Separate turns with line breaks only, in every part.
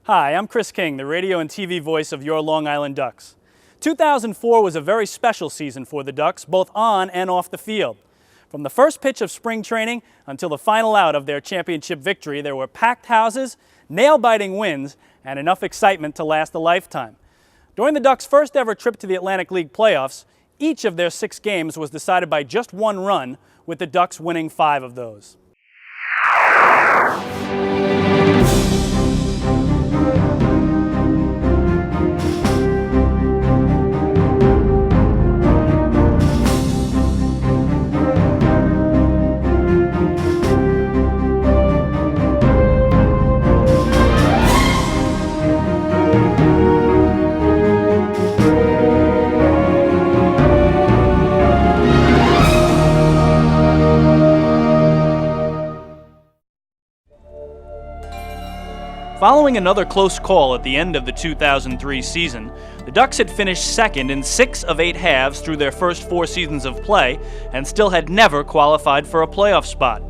Hi, I'm Chris King, the radio and TV voice of your Long Island Ducks. 2004 was a very special season for the Ducks, both on and off the field. From the first pitch of spring training until the final out of their championship victory, there were packed houses, nail-biting wins, and enough excitement to last a lifetime. During the Ducks' first ever trip to the Atlantic League playoffs, each of their 6 games was decided by just one run, with the Ducks winning 5 of those. Following another close call at the end of the 2003 season, the Ducks had finished second in 6 of 8 halves through their first 4 seasons of play and still had never qualified for a playoff spot.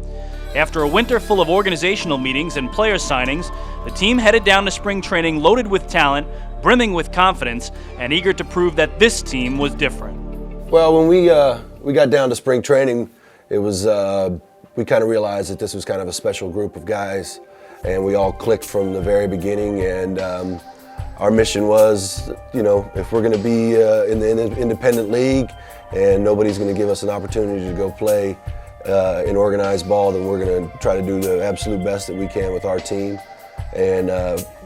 After a winter full of organizational meetings and player signings, the team headed down to spring training loaded with talent, brimming with confidence, and eager to prove that this team was different.
Well, when we got down to spring training, it was we kind of realized that this was kind of a special group of guys. And we all clicked from the very beginning, and our mission was, if we're going to be in the independent league and nobody's going to give us an opportunity to go play in organized ball, then we're going to try to do the absolute best that we can with our team. And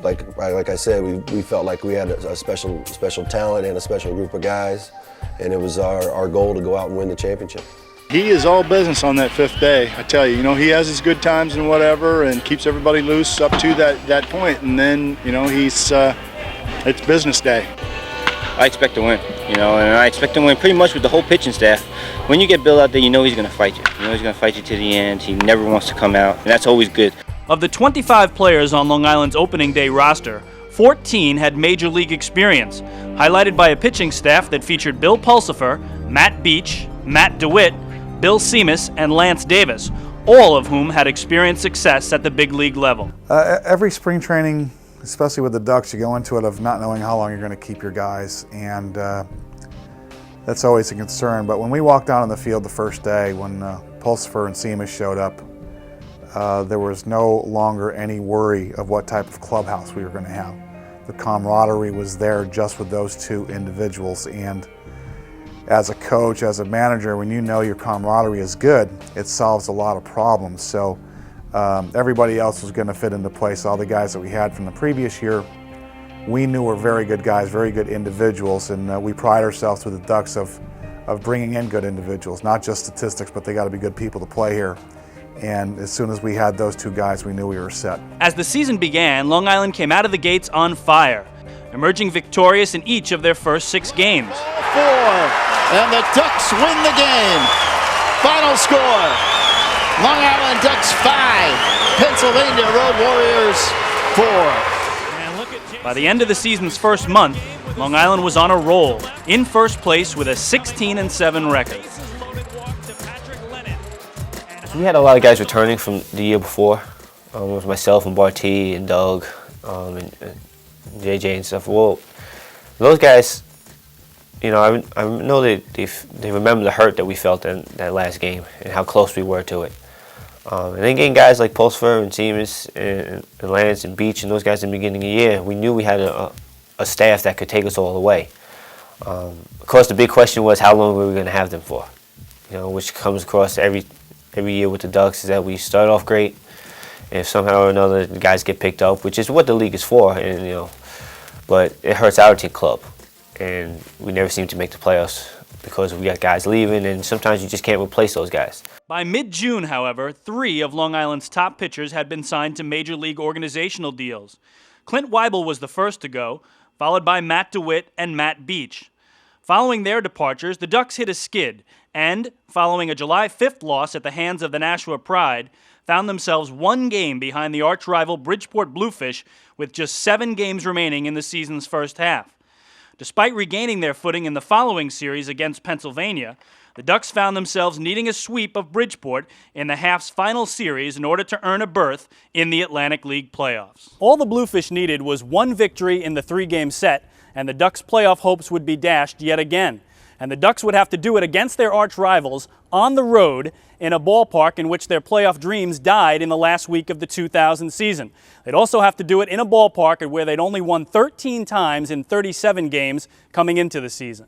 like I said, we felt like we had a special talent and a special group of guys, and it was our goal to go out and win the championship.
He is all business on that 5th day. I tell you, he has his good times and whatever, and keeps everybody loose up to that point. And then, he's it's business day.
I expect to win, and I expect to win pretty much with the whole pitching staff. When you get Bill out there, he's going to fight you. He's going to fight you to the end. He never wants to come out, and that's always good.
Of the 25 players on Long Island's opening day roster, 14 had major league experience, highlighted by a pitching staff that featured Bill Pulsipher, Matt Beach, Matt DeWitt, Bill Seamus, and Lance Davis, all of whom had experienced success at the big league level.
Every spring training, especially with the Ducks, you go into it of not knowing how long you're going to keep your guys, and that's always a concern. But when we walked out on the field the first day, when Pulsipher and Seamus showed up, there was no longer any worry of what type of clubhouse we were going to have. The camaraderie was there just with those 2 individuals, and as a coach, as a manager, when you know your camaraderie is good, it solves a lot of problems. So everybody else was going to fit into place. All the guys that we had from the previous year, we knew were very good guys, very good individuals, and we pride ourselves with the Ducks of bringing in good individuals, not just statistics, but they got to be good people to play here. And as soon as we had those 2 guys, we knew we were set.
As the season began, Long Island came out of the gates on fire, emerging victorious in each of their first 6 games.
4. And the Ducks win the game. Final score, Long Island Ducks 5, Pennsylvania Road Warriors 4.
By the end of the season's first month, Long Island was on a roll, in first place with a 16-7 record.
We had a lot of guys returning from the year before. It was myself and Barty and Doug and JJ and stuff. Well, those guys, I know they remember the hurt that we felt in that last game and how close we were to it. And then getting guys like Pulsipher and Seamus and Lance and Beach and those guys in the beginning of the year, we knew we had a staff that could take us all the way. Of course, the big question was how long were we going to have them for? Which comes across every year with the Ducks, is that we start off great, and if somehow or another the guys get picked up, which is what the league is for, and but it hurts our team club. And we never seem to make the playoffs because we got guys leaving, and sometimes you just can't replace those guys.
By mid-June, however, 3 of Long Island's top pitchers had been signed to major league organizational deals. Clint Weibel was the first to go, followed by Matt DeWitt and Matt Beach. Following their departures, the Ducks hit a skid, and, following a July 5th loss at the hands of the Nashua Pride, found themselves 1 game behind the arch-rival Bridgeport Bluefish with just 7 games remaining in the season's first half. Despite regaining their footing in the following series against Pennsylvania, The Ducks found themselves needing a sweep of Bridgeport in the half's final series in order to earn a berth in the Atlantic League playoffs. All the Bluefish needed was one victory in the three-game set, and the Ducks' playoff hopes would be dashed yet again. And the Ducks would have to do it against their arch rivals on the road in a ballpark in which their playoff dreams died in the last week of the 2000 season. They'd also have to do it in a ballpark where they'd only won 13 times in 37 games coming into the season.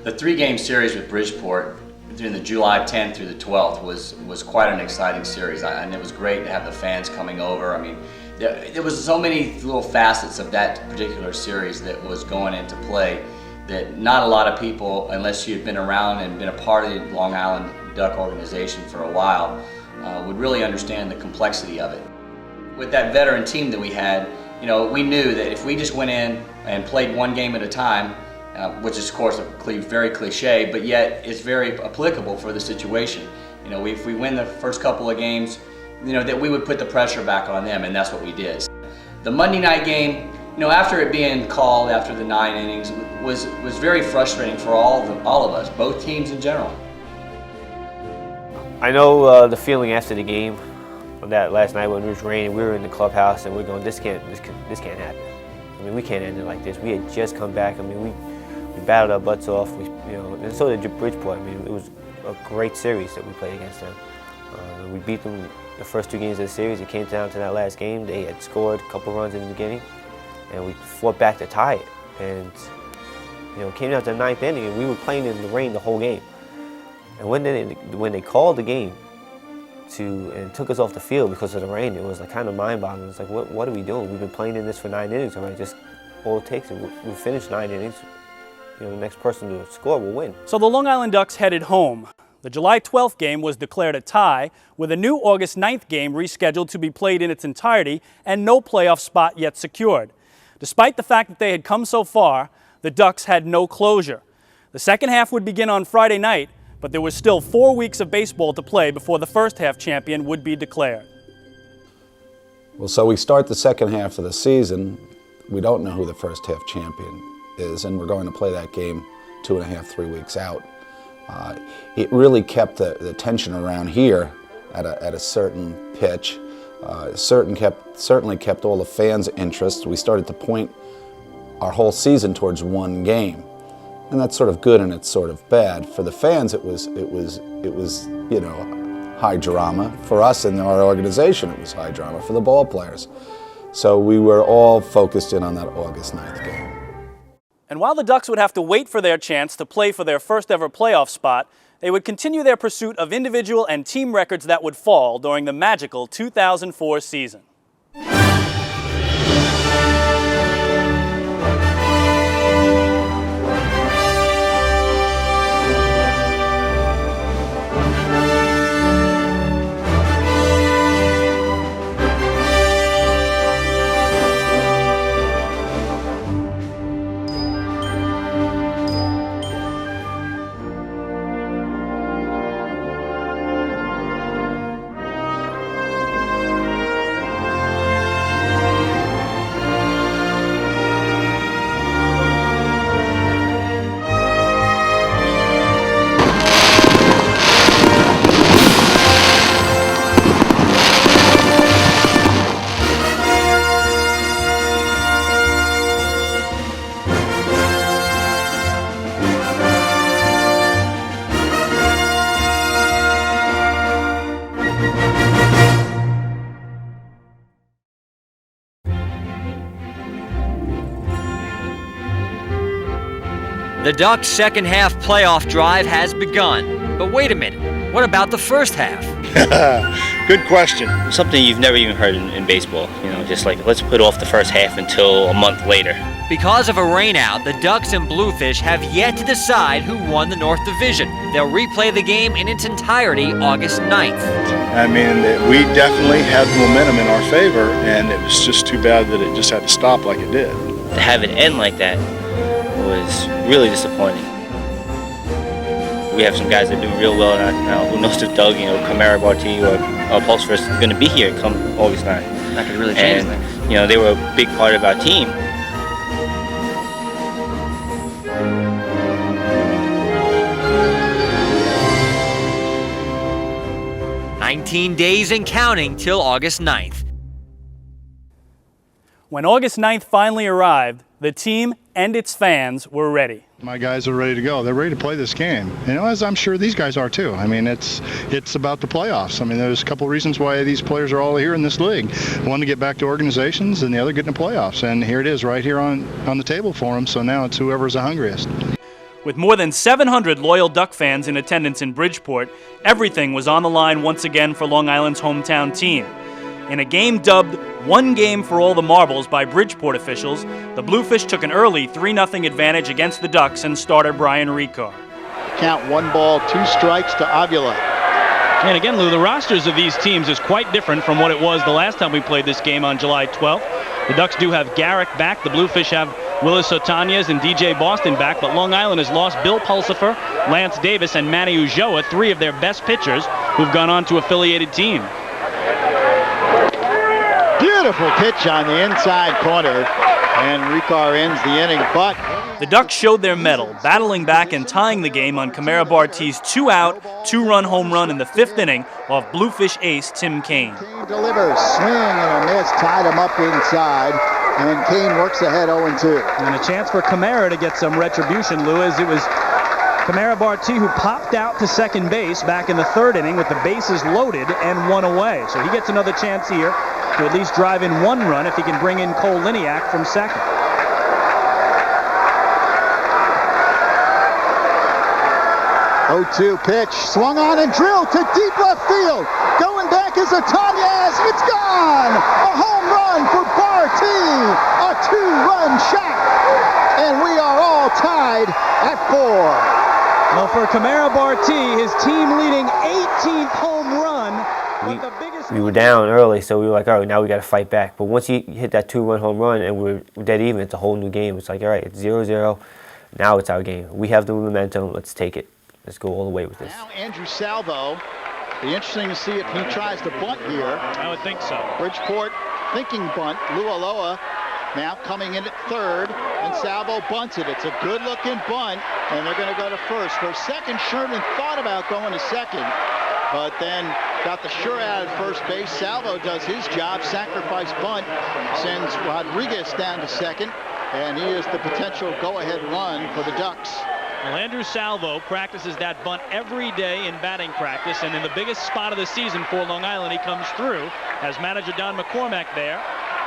The three-game series with Bridgeport during the July 10th through the 12th was quite an exciting series, and it was great to have the fans coming over. I mean, there was so many little facets of that particular series that was going into play that not a lot of people, unless you'd been around and been a part of the Long Island Duck organization for a while, would really understand the complexity of it. With that veteran team that we had, you know, we knew that if we just went in and played one game at a time, which is of course very cliche, but yet it's very applicable for the situation. You know, if we win the first couple of games, you know, that we would put the pressure back on them, and that's what we did. The Monday night game, you know, after it being called after the 9 innings, was very frustrating for all of us, both teams in general.
I know the feeling after the game, that last night when it was raining, we were in the clubhouse and we were going, this can't happen. I mean, we can't end it like this. We had just come back. I mean, we battled our butts off. And so did Bridgeport. I mean, it was a great series that we played against them. We beat them the first 2 games of the series. It came down to that last game. They had scored a couple runs in the beginning, and we fought back to tie it. And it came down to the 9th inning, and we were playing in the rain the whole game. And when they called the game and took us off the field because of the rain, it was like kind of mind-boggling. It's like, what are we doing? We've been playing in this for 9 innings already. Just all it takes is we finish 9 innings. The next person to score will win.
So the Long Island Ducks headed home. The July 12th game was declared a tie, with a new August 9th game rescheduled to be played in its entirety and no playoff spot yet secured. Despite the fact that they had come so far, the Ducks had no closure. The second half would begin on Friday night, but there was still 4 weeks of baseball to play before the first half champion would be declared.
Well, so we start the second half of the season. We don't know who the first half champion is, and we're going to play that game 2.5, 3 weeks out. It really kept the tension around here at a certain pitch. Certainly kept all the fans' interest. We started to point our whole season towards one game, and that's sort of good and it's sort of bad. For the fans, it was high drama. For us in our organization, it was high drama. For the ball players, so we were all focused in on that August 9th game.
And while the Ducks would have to wait for their chance to play for their first ever playoff spot, they would continue their pursuit of individual and team records that would fall during the magical 2004 season.
The Ducks' second half playoff drive has begun. But wait a minute, what about the first half?
Good question.
Something you've never even heard in baseball. Just like, let's put off the first half until a month later.
Because of a rainout, the Ducks and Bluefish have yet to decide who won the North Division. They'll replay the game in its entirety August 9th.
I mean, we definitely had momentum in our favor, and it was just too bad that it just had to stop like it did.
To have it end like that was really disappointing. We have some guys that do real well now. Who knows if Doug, Kamara, Barty, or Pulsford is going to be here come August 9th.
That could really change things.
They were a big part of our team.
17 days and counting till August 9th.
When August 9th finally arrived, the team and its fans were ready.
My guys are ready to go. They're ready to play this game. You know, as I'm sure these guys are too. I mean, it's about the playoffs. I mean, there's a couple reasons why these players are all here in this league. One, to get back to organizations, and the other, get in the playoffs. And here it is right here on the table for them. So now it's whoever's the hungriest.
With more than 700 loyal Duck fans in attendance in Bridgeport, everything was on the line once again for Long Island's hometown team. In a game dubbed "One Game for All the Marbles" by Bridgeport officials, the Bluefish took an early 3-0 advantage against the Ducks and starter Brian Ricard.
Count 1 ball, 2 strikes to Avila.
And again, Lou, the rosters of these teams is quite different from what it was the last time we played this game on July 12th. The Ducks do have Garrick back. The Bluefish have Willis Otanez and DJ Boston back, but Long Island has lost Bill Pulsifer, Lance Davis, and Manny Ulloa, 3 of their best pitchers who've gone on to affiliated teams.
Beautiful pitch on the inside corner, and Ricard ends the inning, but
the Ducks showed their mettle, battling back and tying the game on Camara Barti's 2-out, 2-run home run in the 5th inning off Bluefish ace Tim Kaine.
Kaine delivers, swing and a miss, tied him up inside, and Kaine works ahead 0-2.
And a chance for Camara to get some retribution, Lou, as it was Camara Barti who popped out to second base back in the 3rd inning with the bases loaded and 1 away. So he gets another chance here to at least drive in 1 run if he can bring in Cole Liniak from second.
0-2 pitch, swung on and drilled to deep left field. Going back is Otanez, it's gone! A home run for Barti, a 2-run shot, and we are all tied at 4.
Well, for Camara Barti, his team leading 18th home run.
We were down early, so we were like, all right, now we got to fight back. But once you hit that 2-run home run and we're dead even, it's a whole new game. It's like, all right, it's 0-0. Now it's our game. We have the momentum. Let's take it. Let's go all the way with this.
Now Andrew Salvo. Be interesting to see if he tries to bunt here.
I would think so.
Bridgeport thinking bunt. Lou Ulloa now coming in at 3rd, and Salvo bunts it. It's a good-looking bunt, and they're going to go to first. For a second, Sherman thought about going to second, but then got the sure out at first base. Salvo does his job, sacrifice bunt, sends Rodriguez down to second, and he is the potential go-ahead run for the Ducks.
Well, Andrew Salvo practices that bunt every day in batting practice, and in the biggest spot of the season for Long Island, he comes through as manager Don McCormack there,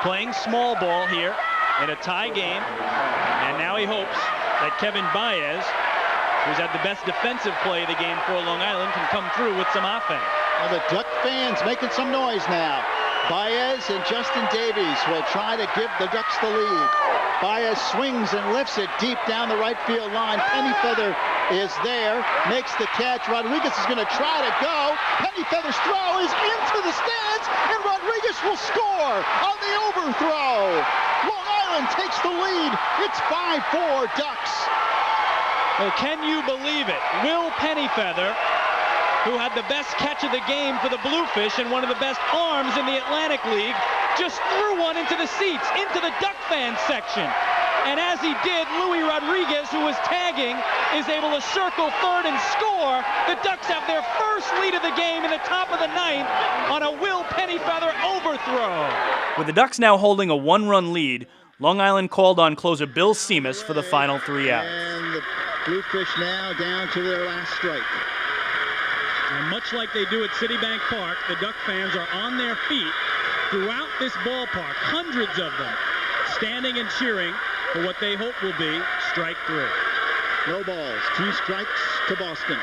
playing small ball here in a tie game, and now he hopes that Kevin Baez, who's had the best defensive play of the game for Long Island, can come through with some offense.
And the Duck fans making some noise now. Baez and Justin Davies will try to give the Ducks the lead. Baez swings and lifts it deep down the right field line. Pennyfeather is there, makes the catch. Rodriguez is going to try to go. Pennyfeather's throw is into the stands, and Rodriguez will score on the overthrow. Long Island takes the lead. It's 5-4 Ducks.
Well, can you believe it? Will Pennyfeather, who had the best catch of the game for the Bluefish and one of the best arms in the Atlantic League, just threw one into the seats, into the Duck fan section. And as he did, Louis Rodriguez, who was tagging, is able to circle 3rd and score. The Ducks have their first lead of the game in the top of the 9th on a Will Pennyfeather overthrow. With the Ducks now holding a 1-run lead, Long Island called on closer Bill Seamus for the final 3 outs.
And the Bluefish now down to their last strike.
And much like they do at Citibank Park, the Duck fans are on their feet throughout this ballpark, hundreds of them, standing and cheering for what they hope will be strike 3.
No balls, 2 strikes to Boston.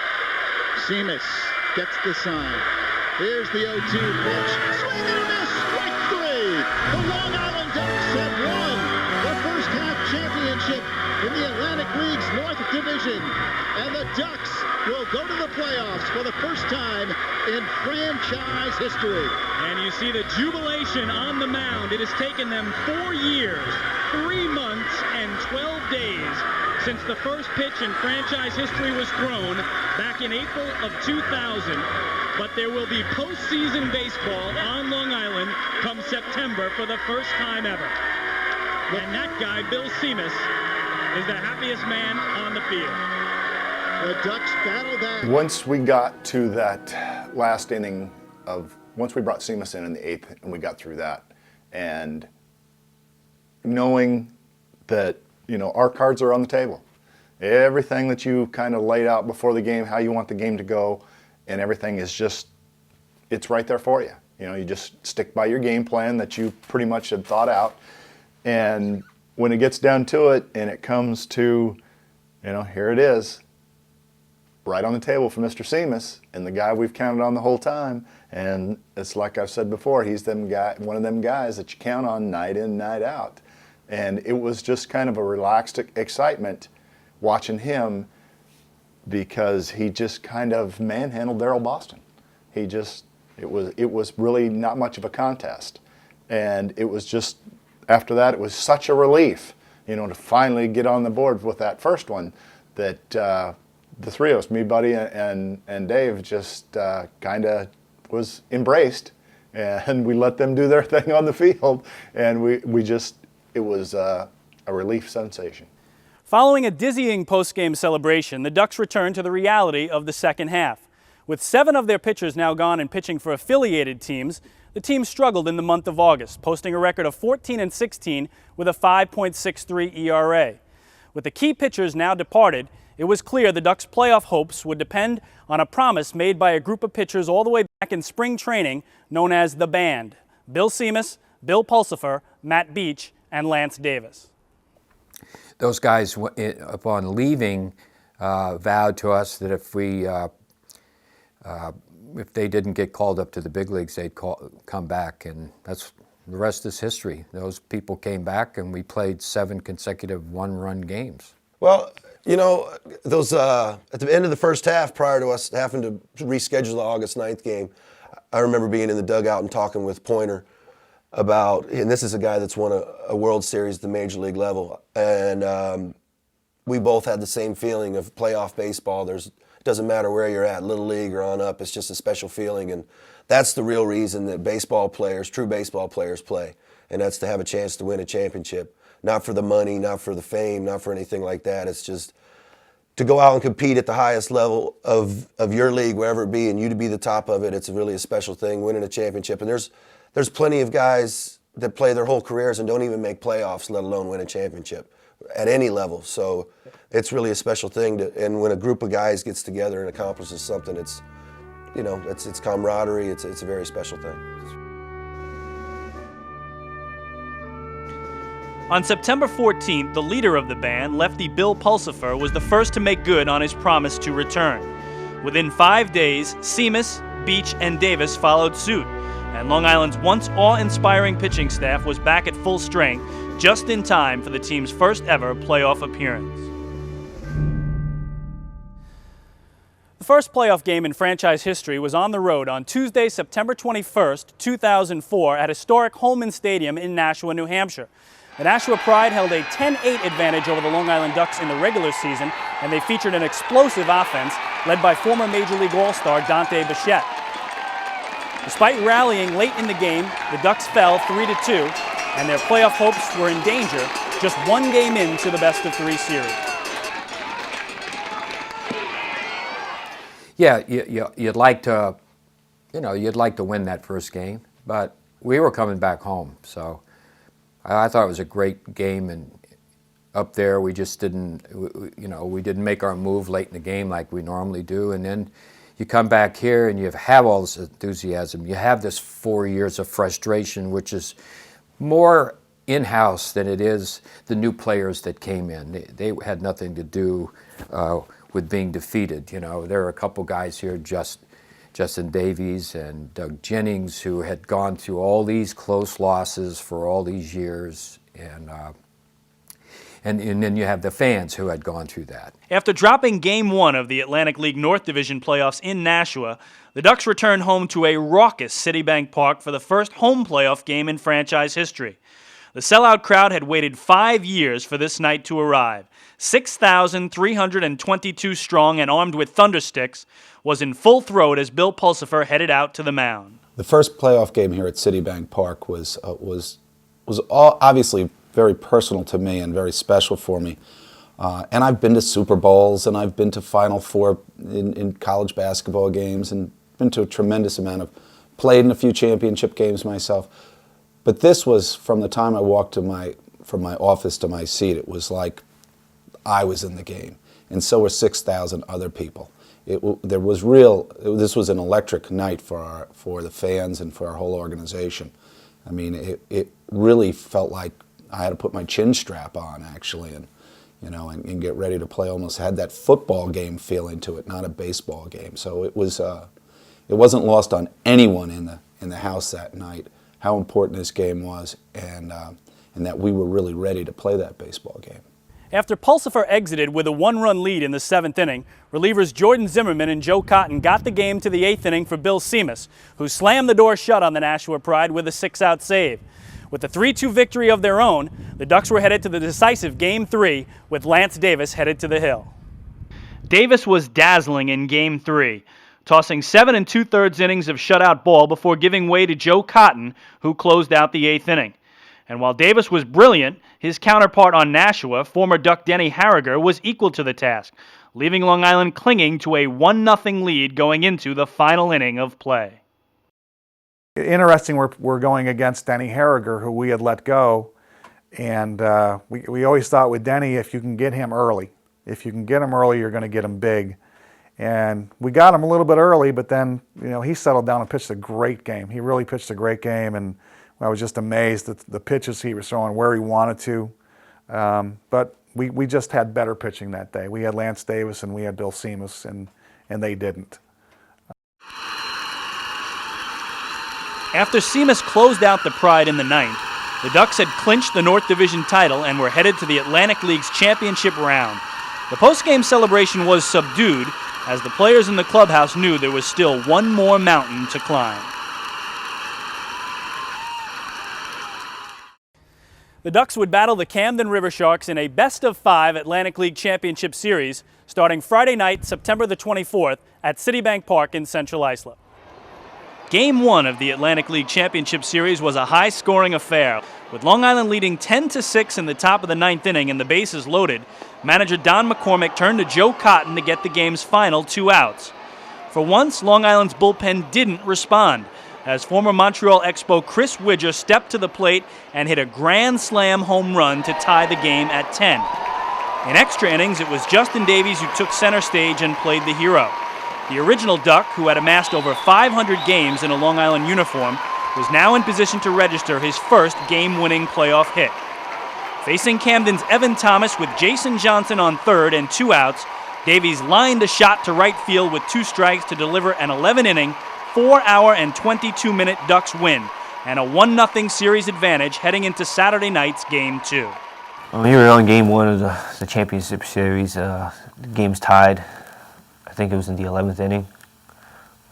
Seamus gets the sign. Here's the 0-2 pitch. Swing and a miss, strike 3. The Long Island Ducks have won the first half championship in the Atlantic League's North Division. And the Ducks will go to the playoffs for the first time in franchise history.
And you see the jubilation on the mound. It has taken them 4 years, 3 months, and 12 days since the first pitch in franchise history was thrown back in April of 2000. But there will be postseason baseball on Long Island come September for the first time ever. And that guy, Bill Seamus, is the happiest man on the field.
The Ducks battle back.
Once we got to that last inning
of once we brought Seamus in the 8th and we got through that, and knowing that, you know, our cards are on the table. Everything that you kind of laid out before the game, how you want the game to go, and everything is just, it's right there for you. You know, you just stick by your game plan that you pretty much had thought out. And when it gets down to it and it comes to, you know, here it is, right on the table for Mr. Seamus, and the guy we've counted on the whole time. And it's like I've said before, he's one of them guys that you count on night in, night out. And it was just kind of a relaxed excitement watching him, because he just kind of manhandled Daryl Boston. He just, it was really not much of a contest. And it was just, after that, it was such a relief, you know, to finally get on the board with that first one, that the three of us, me, Buddy, and Dave, just kind of was embraced, and we let them do their thing on the field, and we just, it was a relief sensation.
Following a dizzying post-game celebration, the Ducks returned to the reality of the second half. With 7 of their pitchers now gone and pitching for affiliated teams, the team struggled in the month of August, posting a record of 14-16 with a 5.63 ERA. With the key pitchers now departed, it was clear the Ducks' playoff hopes would depend on a promise made by a group of pitchers all the way back in spring training known as the Band: Bill Seamus, Bill Pulsipher, Matt Beach, and Lance Davis.
Those guys, upon leaving, vowed to us that if they didn't get called up to the big leagues, they'd come back, and that's the rest is history. Those people came back, and we played 7 consecutive one-run games.
Well, you know, those at the end of the first half, prior to us having to reschedule the August 9th game, I remember being in the dugout and talking with Pointer about, and this is a guy that's won a World Series at the Major League level, and we both had the same feeling of playoff baseball. It doesn't matter where you're at, Little League or on up, it's just a special feeling, and that's the real reason that baseball players, true baseball players, play, and that's to have a chance to win a championship. Not for the money, not for the fame, not for anything like that. It's just to go out and compete at the highest level of your league, wherever it be, and you to be the top of it. It's really a special thing, winning a championship. And there's plenty of guys that play their whole careers and don't even make playoffs, let alone win a championship at any level. So it's really a special thing. And when a group of guys gets together and accomplishes something, it's, you know, it's camaraderie. It's a very special thing.
On September 14th, the leader of the Band, lefty Bill Pulsipher, was the first to make good on his promise to return. Within 5 days, Seamus, Beach, and Davis followed suit, and Long Island's once awe-inspiring pitching staff was back at full strength just in time for the team's first ever playoff appearance. The first playoff game in franchise history was on the road on Tuesday, September 21st, 2004 at historic Holman Stadium in Nashua, New Hampshire. The Nashua Pride held a 10-8 advantage over the Long Island Ducks in the regular season, and they featured an explosive offense led by former Major League All-Star Dante Bichette. Despite rallying late in the game, the Ducks fell 3-2, and their playoff hopes were in danger just 1 game into the best-of-3 series.
Yeah, you'd like to, you'd like to win that first game, but we were coming back home, so I thought it was a great game, and up there we just didn't, we didn't make our move late in the game like we normally do, and then you come back here and you have all this enthusiasm. You have this 4 years of frustration, which is more in-house than it is the new players that came in. They had nothing to do with being defeated. There are a couple guys here, Justin Davies and Doug Jennings, who had gone through all these close losses for all these years, and then you have the fans who had gone through that.
After dropping Game 1 of the Atlantic League North Division playoffs in Nashua, the Ducks returned home to a raucous Citibank Park for the first home playoff game in franchise history. The sellout crowd had waited 5 years for this night to arrive. 6,322 strong and armed with thundersticks was in full throat as Bill Pulsipher headed out to the mound.
The first playoff game here at Citibank Park was obviously very personal to me and very special for me. And I've been to Super Bowls and I've been to Final Four in college basketball games and been to a tremendous amount of played in a few championship games myself. But this was, from the time I walked from my office to my seat, it was like I was in the game. And so were 6,000 other people. This was an electric night for the fans and for our whole organization. I mean, it really felt like I had to put my chin strap on, actually, and get ready to play. Almost had that football game feeling to it, not a baseball game. So it wasn't lost on anyone in the house that night how important this game was, and that we were really ready to play that baseball game.
After Pulsifer exited with a 1-run lead in the 7th inning, relievers Jordan Zimmerman and Joe Cotton got the game to the 8th inning for Bill Seamus, who slammed the door shut on the Nashua Pride with a 6-out save. With a 3-2 victory of their own, the Ducks were headed to the decisive Game 3, with Lance Davis headed to the hill. Davis was dazzling in Game 3, tossing 7 2/3 innings of shutout ball before giving way to Joe Cotton, who closed out the 8th inning. And while Davis was brilliant, his counterpart on Nashua, former Duck Denny Harriger, was equal to the task, leaving Long Island clinging to a 1-0 lead going into the final inning of play.
Interesting, we're going against Denny Harriger, who we had let go, and we always thought with Denny, if you can get him early, you're going to get him big. And we got him a little bit early, but then he settled down and pitched a great game. He really pitched a great game, and I was just amazed at the pitches he was throwing where he wanted to. But we just had better pitching that day. We had Lance Davis and we had Bill Seamus, and they didn't.
After Seamus closed out the Pride in the 9th, the Ducks had clinched the North Division title and were headed to the Atlantic League's championship round. The post-game celebration was subdued, as the players in the clubhouse knew there was still one more mountain to climb. The Ducks would battle the Camden River Sharks in a best-of-5 Atlantic League Championship Series starting Friday night, September the 24th at Citibank Park in Central Islip. Game 1 of the Atlantic League Championship Series was a high-scoring affair. With Long Island leading 10-6 in the top of the 9th inning and the bases loaded, manager Don McCormick turned to Joe Cotton to get the game's final 2 outs. For once, Long Island's bullpen didn't respond, as former Montreal Expo Chris Widger stepped to the plate and hit a grand slam home run to tie the game at 10. In extra innings, it was Justin Davies who took center stage and played the hero. The original Duck, who had amassed over 500 games in a Long Island uniform, was now in position to register his first game-winning playoff hit. Facing Camden's Evan Thomas with Jason Johnson on third and 2 outs, Davies lined a shot to right field with 2 strikes to deliver an 11-inning, 4-hour and 22-minute Ducks win, and a 1-0 series advantage heading into Saturday night's Game 2.
Well, we were on Game 1 of the championship series. The game's tied. I think it was in the 11th inning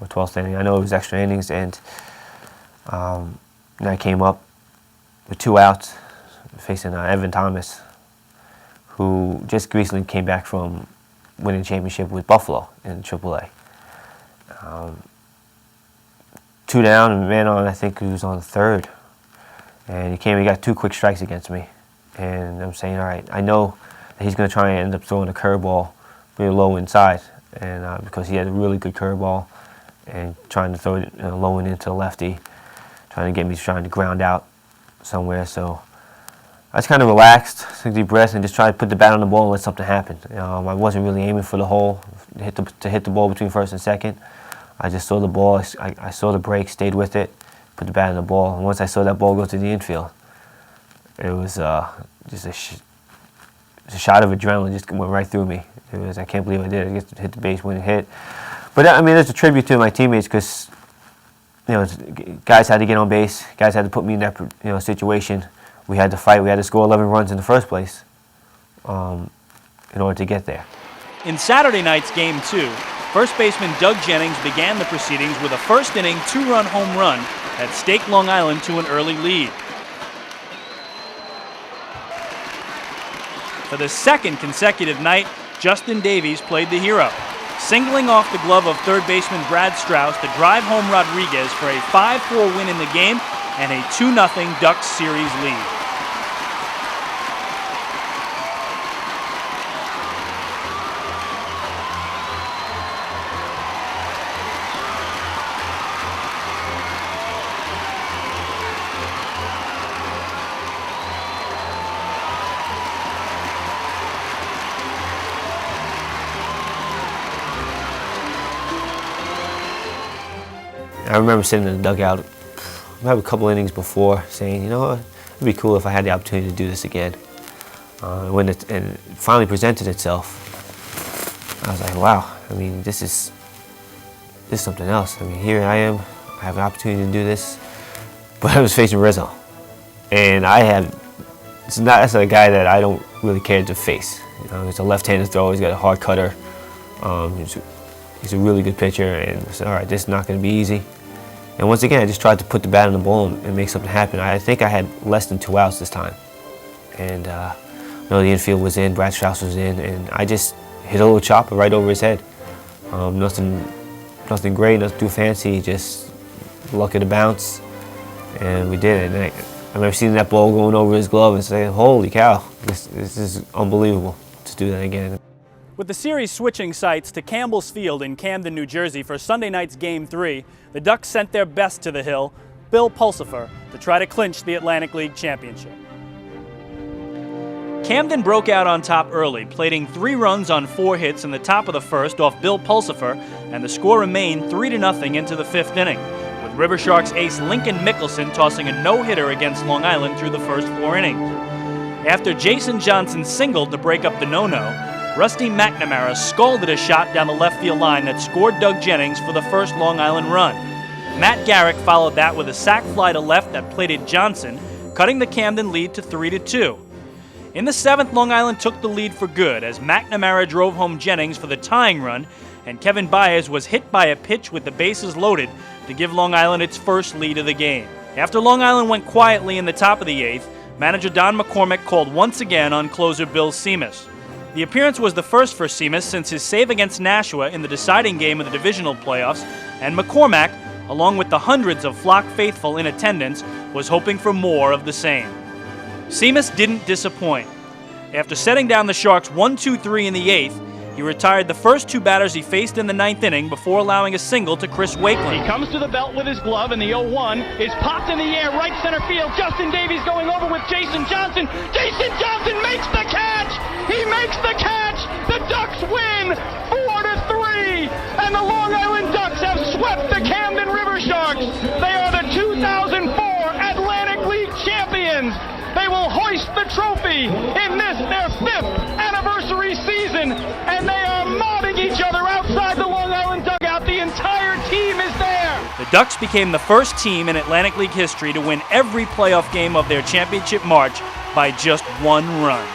or 12th inning. I know it was extra innings, and I came up with 2 outs facing Evan Thomas, who just recently came back from winning a championship with Buffalo in AAA. 2 down and man on, I think he was on third. And he got 2 quick strikes against me. And I'm saying, all right, I know that he's going to try and end up throwing a curveball really low inside. And because he had a really good curveball and trying to throw it low and into the lefty, trying to ground out somewhere. So I just kind of relaxed, took a deep breath, and just tried to put the bat on the ball and let something happen. I wasn't really aiming for the hole, to hit the ball between first and second. I just saw the ball, I saw the break, stayed with it, put the bat on the ball, and once I saw that ball go to the infield, it was just a shot of adrenaline just went right through me. I can't believe I did it. I just hit the base when it hit. But I mean, it's a tribute to my teammates because, guys had to get on base, guys had to put me in that situation. We had to fight. We had to score 11 runs in the first place in order to get there.
In Saturday night's Game 2, first baseman Doug Jennings began the proceedings with a first-inning 2-run home run that staked Long Island to an early lead. For the second consecutive night, Justin Davies played the hero, singling off the glove of third baseman Brad Strauss to drive home Rodriguez for a 5-4 win in the game and a 2-0 Ducks series lead.
I remember sitting in the dugout maybe a couple innings before saying, you know what, it'd be cool if I had the opportunity to do this again. And it finally presented itself, I was like, wow, I mean, this is something else. I mean, here I am, I have an opportunity to do this, but I was facing Rizzo. And that's a guy that I don't really care to face. You know, he's a left-handed thrower, he's got a hard cutter. He's a really good pitcher, and I said, all right, this is not going to be easy. And once again, I just tried to put the bat on the ball and make something happen. I think I had less than 2 outs this time. And the infield was in, Brad Strauss was in, and I just hit a little chopper right over his head. Nothing great, nothing too fancy, just luck of the bounce, and we did it. And I remember seeing that ball going over his glove and saying, holy cow, this is unbelievable to do that again.
With the series switching sites to Campbell's Field in Camden, New Jersey for Sunday night's Game 3, the Ducks sent their best to the Hill, Bill Pulsipher, to try to clinch the Atlantic League Championship. Camden broke out on top early, plating 3 runs on 4 hits in the top of the first off Bill Pulsipher, and the score remained 3-0 into the 5th inning, with River Sharks ace Lincoln Mickelson tossing a no-hitter against Long Island through the first 4 innings. After Jason Johnson singled to break up the no-no, Rusty McNamara scalded a shot down the left field line that scored Doug Jennings for the first Long Island run. Matt Garrick followed that with a sac fly to left that plated Johnson, cutting the Camden lead to 3-2. In the 7th, Long Island took the lead for good as McNamara drove home Jennings for the tying run, and Kevin Baez was hit by a pitch with the bases loaded to give Long Island its first lead of the game. After Long Island went quietly in the top of the 8th, manager Don McCormick called once again on closer Bill Seamus. The appearance was the first for Seamus since his save against Nashua in the deciding game of the divisional playoffs, and McCormack, along with the hundreds of flock faithful in attendance, was hoping for more of the same. Seamus didn't disappoint. After setting down the Sharks 1-2-3 in the 8th, he retired the first 2 batters he faced in the 9th inning before allowing a single to Chris Wakeland.
He comes to the belt with his glove, and the 0-1 is popped in the air, right center field. Justin Davies going over with Jason Johnson. Jason Johnson makes the catch! He makes the catch! The Ducks win 4-3, and the Long Island Ducks have swept the Camden River Sharks. They are the 2004 Atlantic League champions. They will hoist the trophy in this, their 5th anniversary season, and they are mobbing each other outside the Long Island dugout. The entire team is there.
The Ducks became the first team in Atlantic League history to win every playoff game of their championship march by just 1 run.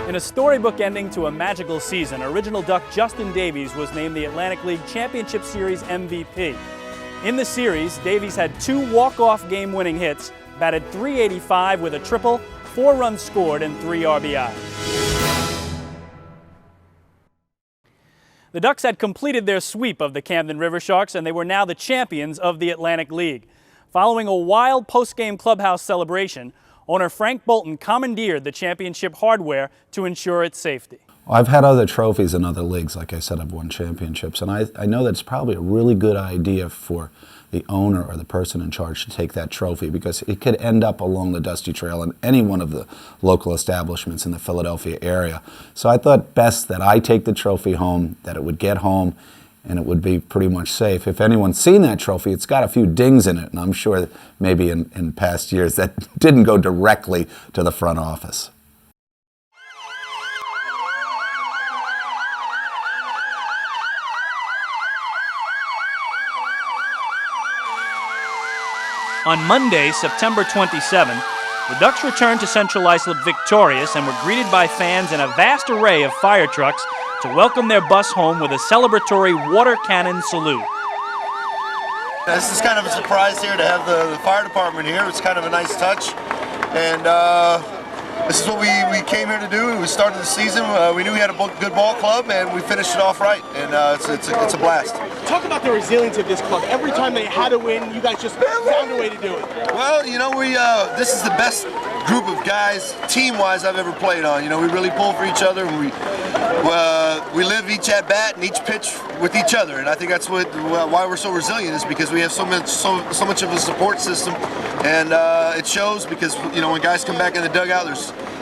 In a storybook ending to a magical season, original Duck Justin Davies was named the Atlantic League Championship Series MVP. In the series, Davies had 2 walk-off game-winning hits, batted .385 with a triple, 4 runs scored, and 3 RBI. The Ducks had completed their sweep of the Camden River Sharks, and they were now the champions of the Atlantic League. Following a wild post-game clubhouse celebration, owner Frank Bolton commandeered the championship hardware to ensure its safety.
I've had other trophies in other leagues. Like I said, I've won championships, and I know that it's probably a really good idea for the owner or the person in charge to take that trophy, because it could end up along the Dusty Trail in any one of the local establishments in the Philadelphia area. So I thought best that I take the trophy home, that it would get home, and it would be pretty much safe. If anyone's seen that trophy, it's got a few dings in it, and I'm sure that maybe in past years that didn't go directly to the front office.
On Monday, September 27th, the Ducks returned to Central Islip victorious and were greeted by fans in a vast array of fire trucks to welcome their bus home with a celebratory water cannon salute.
This is kind of a surprise here to have the fire department here. It's kind of a nice touch, and this is what we came here to do. We started the season. We knew we had a good ball club, and we finished it off right, and it's a blast.
Talk about the resilience of this club. Every time they had to win, you guys just found a way to do it.
Well, you know, this is the best group of guys, team-wise, I've ever played on. You know, we really pull for each other. We live each at bat and each pitch with each other, and I think that's why we're so resilient, is because we have so much of a support system, and it shows, because you know, when guys come back in the dugout,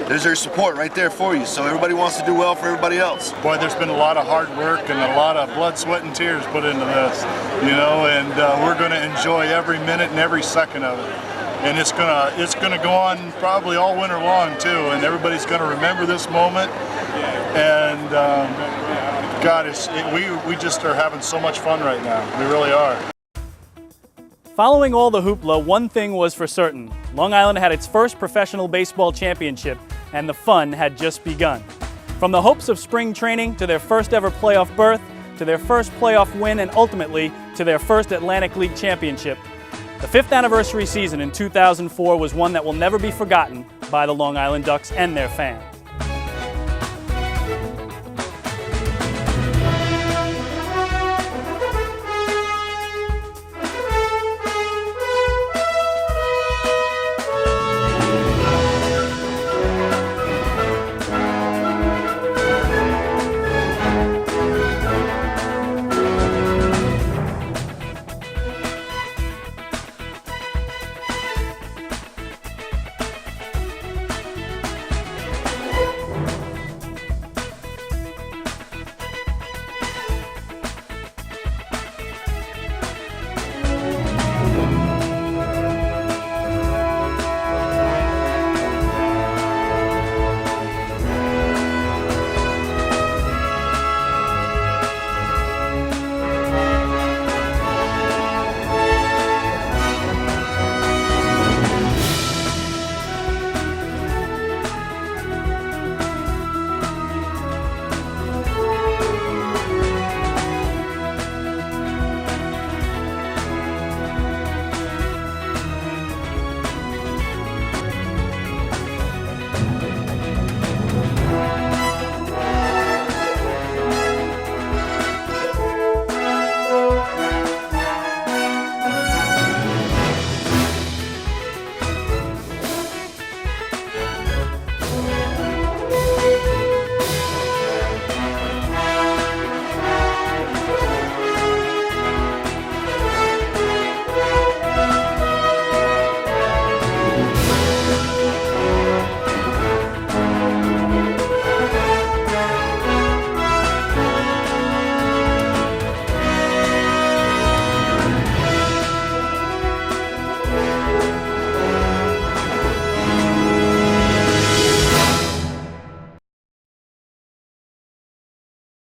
there's their support right there for you. So everybody wants to do well for everybody else.
Boy, there's been a lot of hard work and a lot of blood, sweat, and tears put into this, you know, and we're going to enjoy every minute and every second of it. And it's gonna go on probably all winter long too, and everybody's gonna remember this moment. And God, we just are having so much fun right now. We really are.
Following all the hoopla, one thing was for certain. Long Island had its first professional baseball championship, and the fun had just begun. From the hopes of spring training to their first ever playoff berth, to their first playoff win, and ultimately to their first Atlantic League championship, the 5th anniversary season in 2004 was one that will never be forgotten by the Long Island Ducks and their fans.